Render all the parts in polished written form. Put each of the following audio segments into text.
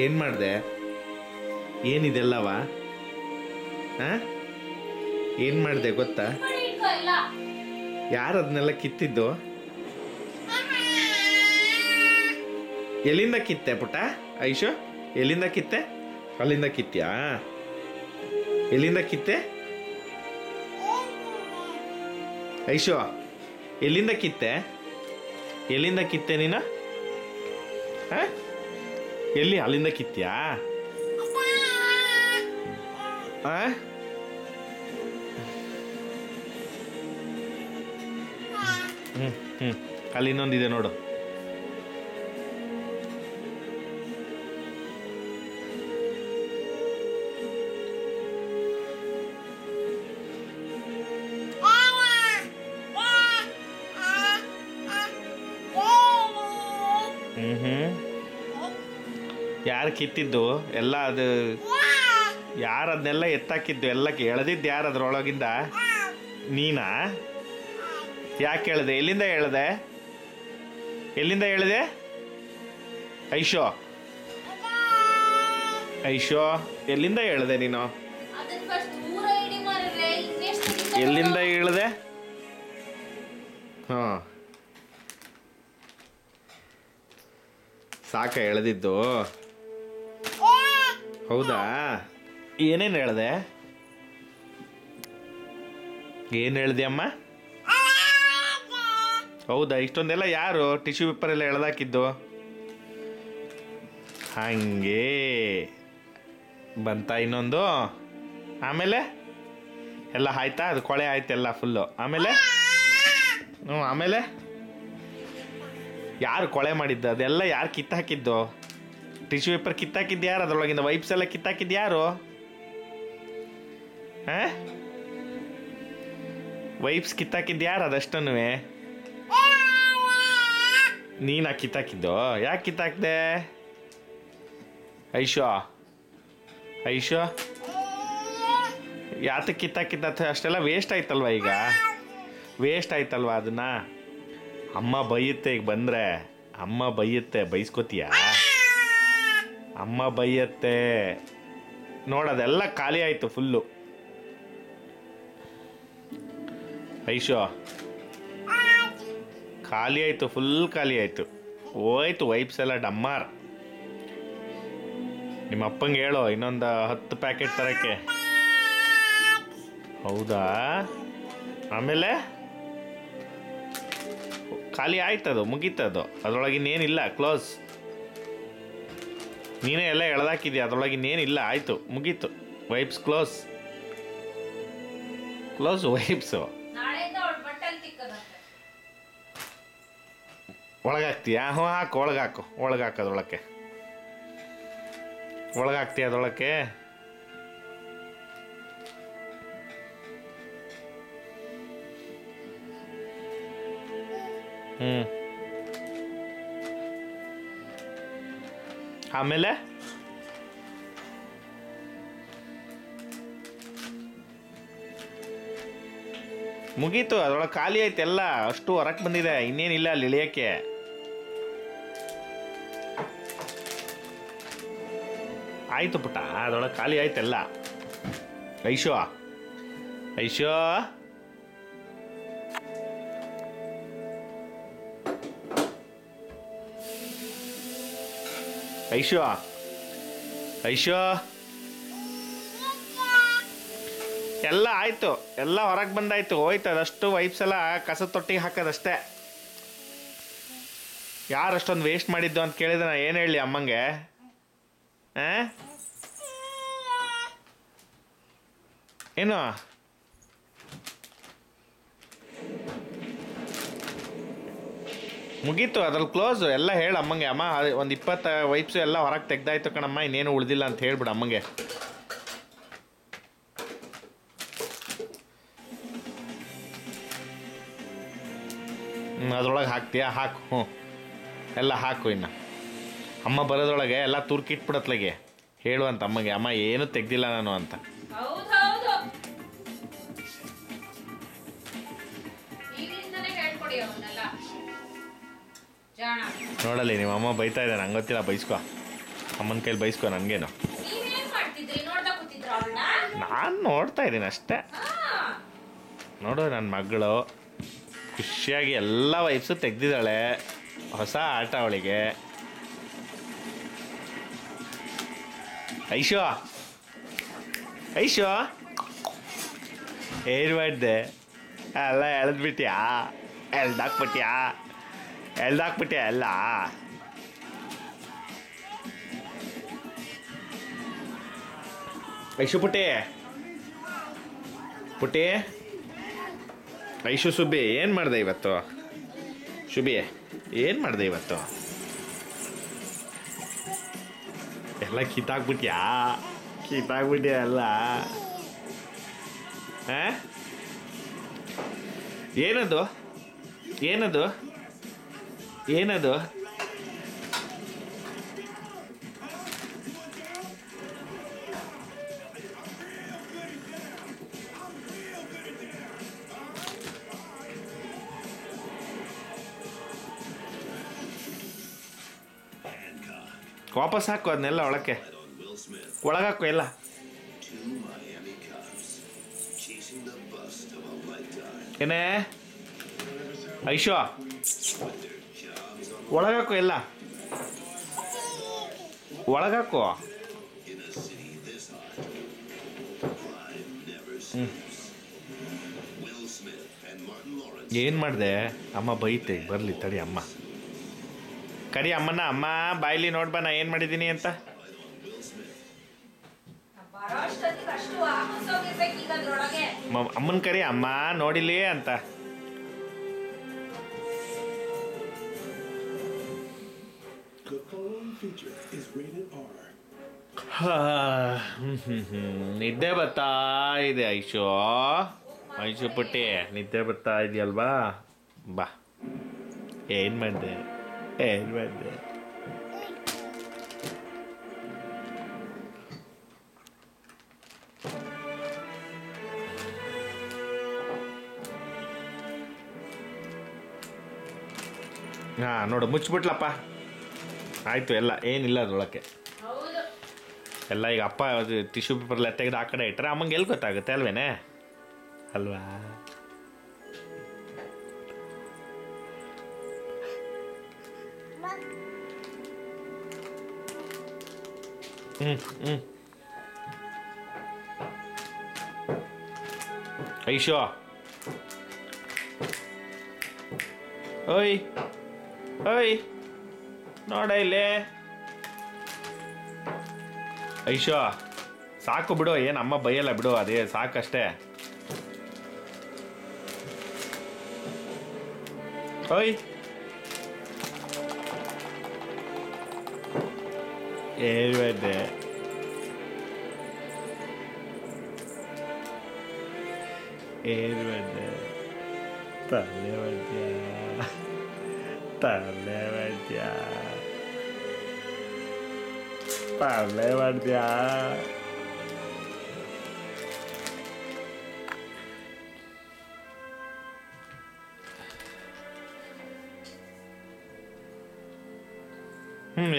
ಏನು ಮಾಡಿದೆ? ಏನಿದೆಲ್ಲವ? ಹಾಂ, ಏನು ಮಾಡಿದೆ ಗೊತ್ತಾ? ಯಾರು ಅದನ್ನೆಲ್ಲ ಕಿತ್ತಿದ್ದು? ಎಲ್ಲಿಂದ ಕಿತ್ತೆ ಪುಟ್ಟ? ಐಶು, ಎಲ್ಲಿಂದ ಕಿತ್ತೆ? ಅಲ್ಲಿಂದ ಕಿತ್ತ್ಯಾ? ಎಲ್ಲಿಂದ ಕಿತ್ತೆ? ಐಶು, ಎಲ್ಲಿಂದ ಕಿತ್ತೆ? ಎಲ್ಲಿಂದ ಕಿತ್ತೆ ನೀನು? ಹಾಂ, ಎಲ್ಲಿ? ಅಲ್ಲಿಂದ ಕಿತ್ತ್ಯಾ? ಹಾಂ, ಹ್ಞೂ ಹ್ಞೂ, ಅಲ್ಲಿ ಇನ್ನೊಂದಿದೆ ನೋಡು. ಹ್ಞೂ ಹ್ಞೂ, ಯಾರು ಕಿತ್ತಿದ್ದು ಎಲ್ಲ? ಅದು ಯಾರು ಅದನ್ನೆಲ್ಲ ಎತ್ತಾಕಿದ್ದು? ಎಲ್ಲ ಎಳೆದಿದ್ದು ಯಾರು ಅದ್ರೊಳಗಿಂದ? ನೀನಾ? ಯಾಕೆ ಹೇಳ್ದೆ? ಎಲ್ಲಿಂದ ಹೇಳ್ದೆ? ಎಲ್ಲಿಂದ ಹೇಳಿದೆ? ಐಶೋ, ಐಶೋ, ಎಲ್ಲಿಂದ ಹೇಳ್ದೆ ನೀನು? ಎಲ್ಲಿಂದ ಹೇಳ್ದೆ? ಹಾಂ, ಸಾಕ ಎಳೆದಿದ್ದು? ಹೌದಾ? ಏನೇನು ಹೇಳ್ದೆ? ಏನು ಹೇಳ್ದೆ ಅಮ್ಮ? ಹೌದಾ? ಇಷ್ಟೊಂದೆಲ್ಲ ಯಾರು ಟಿಶ್ಯೂ ಪೇಪರ್ ಎಲ್ಲ ಎಳೆದಾಕಿದ್ದು? ಹಂಗೆ ಬಂತ ಇನ್ನೊಂದು? ಆಮೇಲೆ ಎಲ್ಲ ಆಯ್ತಾ? ಅದು ಕೊಳೆ ಆಯ್ತೆಲ್ಲ ಫುಲ್ಲು. ಆಮೇಲೆ ಹ್ಞೂ, ಆಮೇಲೆ ಯಾರು ಕೊಳೆ ಮಾಡಿದ್ದು? ಅದೆಲ್ಲ ಯಾರು ಕಿತ್ತಾಕಿದ್ದು? ಟಿಶ್ಯೂ ಪೇಪರ್ ಕಿತ್ತಾಕಿದ್ದು ಯಾರು? ಅದರೊಳಗಿಂದ ವೈಪ್ಸ್ ಎಲ್ಲ ಕಿತ್ತಾಕಿದ್ದು ಯಾರು? ಹಾಂ, ವೈಪ್ಸ್ ಕಿತ್ತಾಕಿದ್ದು ಯಾರು? ಅದಷ್ಟನ್ನು ನೀನು ಕಿತ್ತಾಕಿದ್ದು? ಯಾಕೆ ಕಿತ್ತಾಕ್ದೆ ಐಶೋ? ಐಶೋ, ಯಾತಕ್ಕೆ ಕಿತ್ತಾಕಿದ್ದ? ಅಷ್ಟೆಲ್ಲ ವೇಸ್ಟ್ ಆಯ್ತಲ್ವ? ಈಗ ವೇಸ್ಟ್ ಆಯ್ತಲ್ವ ಅದನ್ನ? ಅಮ್ಮ ಬೈಯುತ್ತೆ ಈಗ ಬಂದರೆ. ಅಮ್ಮ ಬೈಯುತ್ತೆ, ಬೈಸ್ಕೋತೀಯ? ಅಮ್ಮ ಬೈಯತ್ತೆ ನೋಡೋದೆಲ್ಲ ಖಾಲಿ ಆಯಿತು ಫುಲ್ಲು. ಐಶೋ, ಖಾಲಿ ಆಯಿತು, ಫುಲ್ ಖಾಲಿ ಆಯಿತು, ಹೋಯ್ತು ವೈಪ್ಸ್ ಎಲ್ಲ ಡಮ್ಮಾರ್. ನಿಮ್ಮ ಅಪ್ಪಂಗೆ ಹೇಳೋ ಇನ್ನೊಂದು 10 ಪ್ಯಾಕೆಟ್ ತರಕ್ಕೆ. ಹೌದಾ? ಆಮೇಲೆ ಖಾಲಿ ಆಯ್ತದು, ಮುಗೀತದು, ಅದರೊಳಗಿನ್ನೇನಿಲ್ಲ, ಕ್ಲೋಸ್. ನೀನೇ ಎಲ್ಲ ಎಳೆದಾಕಿದ್ಯಾ, ಅದರೊಳಗಿನ್ನೇನಿಲ್ಲ, ಆಯಿತು, ಮುಗೀತು, ವೈಪ್ಸ್ ಕ್ಲೋಸ್. Close wipes. ಒಳಗಾಕ್ತೀಯಾ? ಹ್ಞೂ, ಹಾಕು, ಒಳಗಾಕು, ಒಳಗಾಕೋದ್ರೊಳಕ್ಕೆ, ಒಳಗಾಕ್ತೀಯ ಅದರೊಳಕ್ಕೆ. ಹ್ಞೂ, ಆಮೇಲೆ ಮುಗೀತು, ಅದರೊಳಗೆ ಖಾಲಿ ಆಯ್ತು ಎಲ್ಲ, ಅಷ್ಟು ಹೊರಕ್ಕೆ ಬಂದಿದೆ, ಇನ್ನೇನಿಲ್ಲ ಅಲ್ಲಿ ಇಳಿಯೋಕ್ಕೆ. ಆಯಿತು ಪುಟ್ಟ, ಅದರೊಳಗೆ ಖಾಲಿ ಆಯ್ತೆಲ್ಲ. ಐಶೋ, ಐಶೋ, ಐಶೋ, ಐಶೋ, ಎಲ್ಲ ಆಯಿತು, ಎಲ್ಲ ಹೊರಗೆ ಬಂದಾಯ್ತು, ಹೋಯ್ತು ಅದಷ್ಟು ವೈಪ್ಸ್ ಎಲ್ಲ ಕಸದ ತೊಟ್ಟಿಗೆ ಹಾಕೋದಷ್ಟೇ. ಯಾರು ಅಷ್ಟೊಂದು ವೇಸ್ಟ್ ಮಾಡಿದ್ದು ಅಂತ ಕೇಳಿದ್ರೆ ನಾನು ಏನು ಹೇಳಿ ಅಮ್ಮಂಗೆ? ಏನು ಮುಗೀತು ಅದ್ರಲ್ಲಿ ಕ್ಲೋಸ್ ಎಲ್ಲ ಹೇಳು ಅಮ್ಮಂಗೆ. ಅಮ್ಮ ಒಂದು 20 ವೈಪ್ಸು ಎಲ್ಲ ಹೊರಗೆ ತೆಗ್ದಾಯ್ತು ಕಣಮ್ಮ, ಇನ್ನೇನು ಉಳಿದಿಲ್ಲ ಅಂತ ಹೇಳ್ಬಿಡು ಅಮ್ಮಂಗೆ. ಅದ್ರೊಳಗೆ ಹಾಕ್ತೀಯಾ? ಹಾಕು, ಹ್ಞೂ, ಎಲ್ಲ ಹಾಕು. ಇನ್ನು ಅಮ್ಮ ಬರೋದ್ರೊಳಗೆ ಎಲ್ಲ ತುರ್ಕಿಟ್ಬಿಡತ್ಲಗೆ ಹೇಳು ಅಂತ ಅಮ್ಮಗೆ, ಅಮ್ಮ ಏನೂ ತೆಗ್ದಿಲ್ಲ ನಾನು ಅಂತ. ನೋಡಲಿ ನಿಮ್ಮ ಅಮ್ಮ ಬೈತಾ ಇದ್ದಾನೆ, ನಂಗೆ ಗೊತ್ತಿಲ್ಲ, ಬೈಸ್ಕೊ. ಅಮ್ಮನ ಕೈಲಿ ಬೈಸ್ಕೊ ನನಗೇನು. ನೀವೇನ್ ಮಾಡ್ತಿದ್ರಿ? ನೋಡ್ತಾ ಕೂತಿದ್ರ ಅವಳನ್ನ? ನಾನು ನೋಡ್ತಾ ಇದ್ದೀನಿ ಅಷ್ಟೇ. ನೋಡು ನನ್ನ ಮಗಳು ಖುಷಿಯಾಗಿ ಎಲ್ಲ ವೈಬ್ಸು ತೆಗ್ದಿದ್ದಾಳೆ. ಹೊಸ ಆಟ ಅವಳಿಗೆ. ಐಶೋ ಐಶೋ ಏನು ಮಾಡಿದೆ? ಎಲ್ಲ ಎಳೆದ್ಬಿಟ್ಯಾ? ಎಳ್ದಾಕ್ಬಿಟ್ಯಾ ಎಲ್ಲ? ಐಶು ಪುಟ್ಟಿ ಐಶು ಸುಬ್ಬಿ ಏನು ಮಾಡಿದೆ ಇವತ್ತು? ಶುಭಿ ಏನು ಮಾಡಿದೆ ಇವತ್ತು? ಎಲ್ಲ ಕಿತ್ತಾಕ್ಬಿಟ್ಯಾ ಎಲ್ಲ? ಏನದು? ವಾಪಸ್ ಹಾಕು ಅದನ್ನೆಲ್ಲ ಒಳಗಾಕು ಎಲ್ಲ. ಏನೇ ಐಶೋ ಒಳಗಾಕು ಎಲ್ಲ ಒಳಗಾಕು. ಏನು ಮಾಡಿದೆ? ಅಮ್ಮ ಬೈತೆ. ಬರಲಿ ತಡಿ ಅಮ್ಮ. ಕರಿ ಅಮ್ಮನ. ಅಮ್ಮ ಬಾಯ್ಲಿ ನೋಡ್ಬಾ ನಾ ಏನು ಮಾಡಿದ್ದೀನಿ ಅಂತ. ಅಮ್ಮನ ಕರಿ ಅಮ್ಮ ನೋಡಿಲಿ ಅಂತ. ನಿದ್ದೆ ಬರ್ತಾ ಇದೆ ಐಶು ಪುಟ್ಟಿ, ನಿದ್ದೆ ಬರ್ತಾ ಇದೆಯಲ್ವಾ? ಬಾ. ಏನು ಮಾಡಿದೆ? ಹಾಂ ನೋಡು, ಮುಚ್ಚಿಬಿಟ್ಲಪ್ಪ. ಆಯಿತು, ಎಲ್ಲ ಏನಿಲ್ಲ ಅದರೊಳಕ್ಕೆ ಎಲ್ಲ. ಈಗ ಅಪ್ಪ ಟಿಶ್ಯೂ ಪೇಪರ್ಲೆಲ್ಲ ತೆಗೆದು ಆ ಕಡೆ ಇಟ್ಟರೆ ಅಮ್ಮಂಗೆ ಎಲ್ಲಿ ಗೊತ್ತಾಗುತ್ತೆ ಅಲ್ವೇನೆ? ಅಲ್ವಾ? ಐಶೋ ಓಯ್ ನೋಡ ಇಲ್ಲಿ. ಐಶೋ ಸಾಕು ಬಿಡು, ಏನು ಅಮ್ಮ ಬೈಯಲ್ಲ ಬಿಡು, ಅದೇ ಸಾಕಷ್ಟೇ. ಓಯ್ ಏನು ಮಾಡಿದೆ? ತಲೆ ಮಾಡ್ದ್ಯಾ?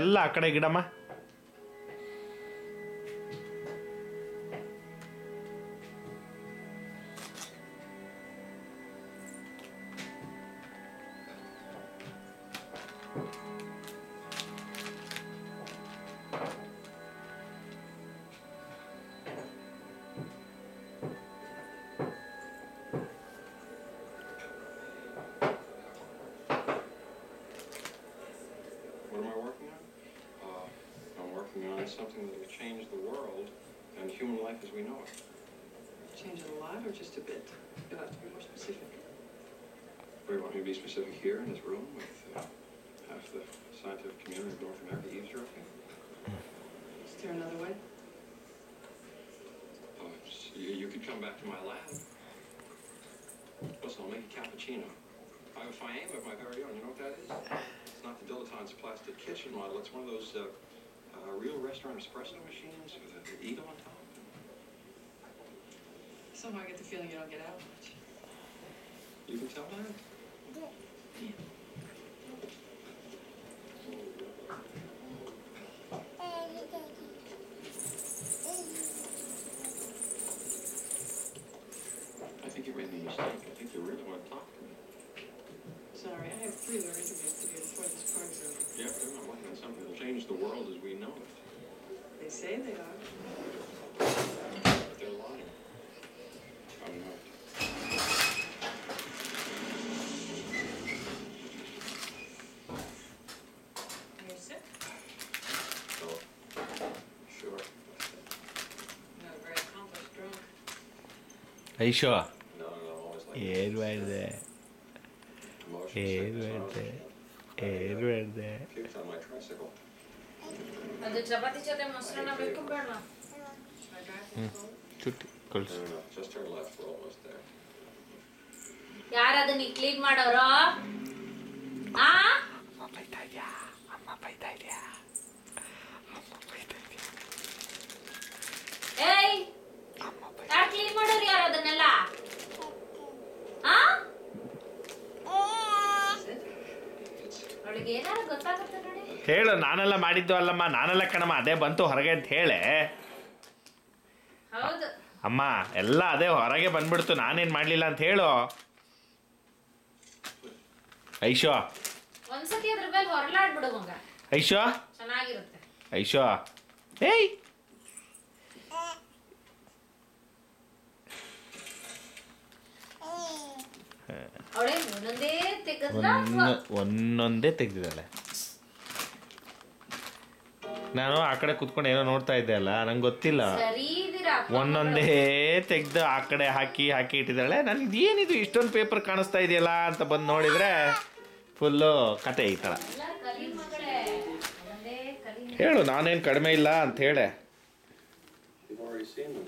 ಎಲ್ಲ ಆ ಕಡೆ ಗಿಡಮ್ಮ. Something that will change the world and human life as we know it. Change it a lot or just a bit? You'll have to be more specific. Do you want me to be specific here in this room with half the scientific community of North America eavesdropping? Is there another way? You could come back to my lab. Listen, I'll make a cappuccino. I have a Fiame of my very own. You know what that is? It's not the Dilettante's plastic kitchen model. It's one of those real restaurant espresso machines with an eagle on top. Somehow I get the feeling you don't get out much. You can tell that? Yeah. mistake. I think you really want to talk to me. Sorry, I have 3 other interviews to do before this party's over. Yeah, they're not working on something that'll change the world as we know it. They say they are. But they're lying. I'm not. You're sick? So, sure. Not a very accomplished drunk. ಐಶೋ No, always like ಏನು ಮಾಡಿದೆ Emotion ಏನು sickness, ಮಾಡಿದೆ ಏನು ಮಾಡಿದೆ puked on my tricycle. ಅದು ಚಪಾತಿ ಜೊತೆ ಮೊಸರನ್ನ ಬೇಕು ಬೇಡ? Should I drive to the phone? ಚುಟ್ಟಿ ಕಳಿಸು No, just turn left. We're almost there. ಯಾರದು ನೀ ಕ್ಲೀನ್ ಮಾಡೋರು? ಆ? ಅಮ್ಮ ಬೈತಾ ಇದೆಯಾ ಅಮ್ಮ ಬೈತಾ ಇದೆಯಾ ಅಮ್ಮ ಬೈತಾ ಇದೆಯಾ ಏಯ್, ಅಮ್ಮ ಬೈ ಯಾರು ಕ್ಲೀನ್ ಮಾಡೋರು ಯಾರು ಅದನ್ನೆಲ್ಲ? ಆ? ಅವಳಿಗೆ ಏನಾರು ಗೊತ್ತಾಗುತ್ತೆ ನೋಡಿ. ಹೇಳು ನಾನೆಲ್ಲ ಮಾಡಿದ್ದು ಅಲ್ಲಮ್ಮ ನಾನೆಲ್ಲ ಕಣಮ್ಮ ಅದೇ ಬಂತು ಹೊರಗೆ ಅಂತ ಹೇಳೆ ಹೌದು. ಅಮ್ಮ ಎಲ್ಲ ಅದೇ ಹೊರಗೆ ಬಂದ್ಬಿಡ್ತು ನಾನೇನು ಮಾಡಲಿಲ್ಲ ಅಂತ ಹೇಳು ಐಶೋ ಒಂದ್ಸತಿ ಅದ್ರ ಮೇಲೆ ಹೊರಲಾಡ್ಬಿಡು ಮಗ, ಐಶೋ ಚೆನ್ನಾಗಿರುತ್ತೆ. ಐಶೋ ಏಯ್ ಅವಳೇ ಒಂದೊಂದೇ ತೆಗೆದ್ರ ಒಂದೊಂದೇ ತೆಗ್ದಿದ್ದಾಳೆ ನಾನು ಆ ಕಡೆ ಕುತ್ಕೊಂಡು ಏನೋ ನೋಡ್ತಾ ಇದ್ದೆ ಅಲ್ಲ ನಂಗೆ ಗೊತ್ತಿಲ್ಲ ಸರಿ ಇದೀರಾ ಒಂದೊಂದೇ ತೆಗ್ದು ಆ ಕಡೆ ಹಾಕಿ ಹಾಕಿ ಇಟ್ಟಿದ್ದಾಳೆ ನನಗೆ ಏನಿದು ಇಷ್ಟೊಂದು ಪೇಪರ್ ಕಾಣಿಸ್ತಾ ಇದೆಯಲ್ಲ ಅಂತ ಬಂದು ನೋಡಿದರೆ ಫುಲ್ಲು ಕತೆ ಈ ಥರ ಎಲ್ಲ ಕಲಿ ಮಗಳೇ, ಒಂದೊಂದೇ ಕಲಿ. ಹೇಳು ನಾನೇನು ಕಡಿಮೆ ಇಲ್ಲ ಅಂತ ಹೇಳೆ You've already seen them.